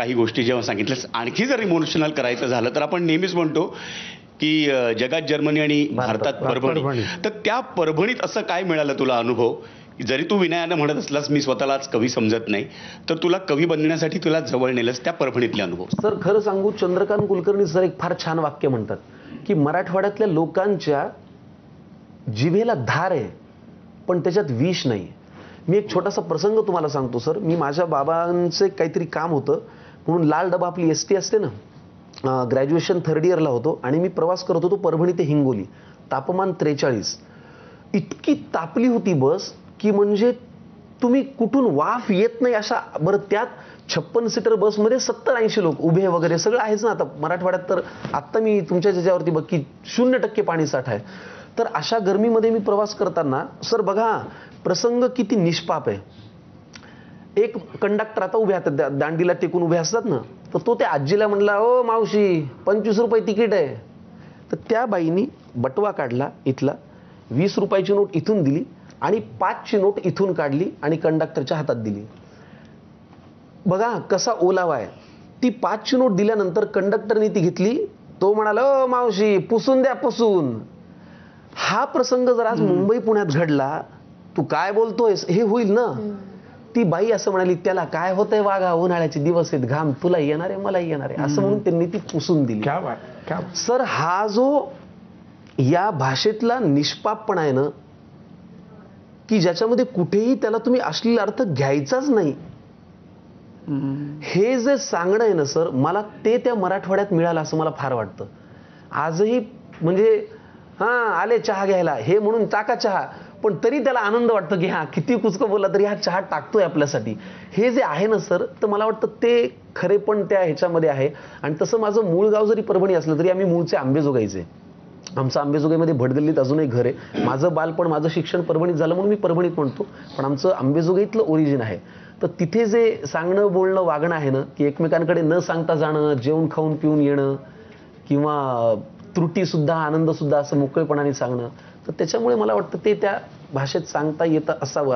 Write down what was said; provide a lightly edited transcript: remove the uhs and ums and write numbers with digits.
काही गोष्टी जेव्हा सांगितल्यास आणखी जर इमोशनल करायचं झालं तर आपण नेहमीच म्हणतो की जगात जर्मनी आणि भारतात परभणी. तर त्या परभणीत असं काय मिळालं तुला अनुभव? जरी तू विनयानं म्हणत असलास मी स्वतःलाच कवी समजत नाही, तर तुला कवी बनण्यासाठी तुला जवळ नेलंस त्या परभणीतले अनुभव. सर खरं सांगू, चंद्रकांत कुलकर्णी सर एक फार छान वाक्य म्हणतात की मराठवाड्यातल्या लोकांच्या जिभेला धार आहे पण त्याच्यात विष नाही. मी एक छोटासा प्रसंग तुम्हाला सांगतो सर. मी माझ्या बाबांचं काहीतरी काम होतं म्हणून लाल डबा आपली एसटी असते ना, ग्रॅज्युएशन थर्ड इयरला होतो आणि मी प्रवास करत होतो परभणी ते हिंगोली. तापमान 43. इतकी तापली होती बस की म्हणजे तुम्ही कुठून वाफ येत नाही अशा. बरं त्यात 56 सीटर बसमध्ये 70-80 लोक उभे वगैरे सगळं आहेच ना. आता मराठवाड्यात तर आत्ता मी तुमच्या ज्याच्यावरती बघ की 0% पाणी साठा आहे. तर अशा गरमीमध्ये मी प्रवास करताना सर बघा प्रसंग किती निष्पाप आहे. एक कंडक्टर आता उभे असतात दांडीला टेकून उभे असतात ना, तर तो त्या आजीला म्हणला, ओ मावशी 25 रुपये तिकीट आहे. तर त्या बाईनी बटवा काढला इथला, 20 रुपयाची नोट इथून दिली आणि 5ची नोट इथून काढली आणि कंडक्टरच्या हातात दिली. बघा कसा ओलावा आहे. ती 5ची नोट दिल्यानंतर कंडक्टरने ती घेतली. तो म्हणाला, ओ मावशी पुसून द्या पुसून. हा प्रसंग जर आज मुंबई पुण्यात घडला, तू काय बोलतोयस हे होईल ना. ती बाई असं म्हणाली, त्याला काय होतंय वागा, उन्हाळ्याचे दिवस आहेत, घाम तुला येणार आहे मला येणार आहे असं म्हणून त्यांनी ती पुसून दिली. सर हा जो या भाषेतला निष्पापपणा आहे ना, की ज्याच्यामध्ये कुठेही त्याला तुम्ही अश्लील अर्थ घ्यायचाच नाही, हे जे सांगणं आहे ना सर, मला ते त्या मराठवाड्यात मिळालं असं मला फार वाटतं. आजही म्हणजे आले चहा घ्यायला हे म्हणून टाका चहा, पण तरी त्याला आनंद वाटतो की किती कुचकं बोलला तरी हा चहा टाकतोय आपल्यासाठी. हे जे आहे ना सर, तर मला वाटतं ते खरे पण त्या ह्याच्यामध्ये आहे. आणि तसं माझं मूळ गाव जरी परभणी असलं तरी आम्ही मूळचे आंबेजोगाईचे. आमचं आंबेजोगाईमध्ये भटगल्लीत अजूनही घर आहे. माझं बालपण माझं शिक्षण परभणीत झालं म्हणून मी परभणीत म्हणतो, पण आमचं आंबेजोगाईतलं ओरिजिन आहे. तर तिथे जे सांगणं बोलणं वागणं आहे ना, की एकमेकांकडे न सांगता जाणं, जेवण खाऊन पिऊन येणं किंवा त्रुटीसुद्धा आनंदसुद्धा असं मोकळेपणाने सांगणं, तर त्याच्यामुळे मला वाटतं ते त्या भाषेत सांगता येतं असावं.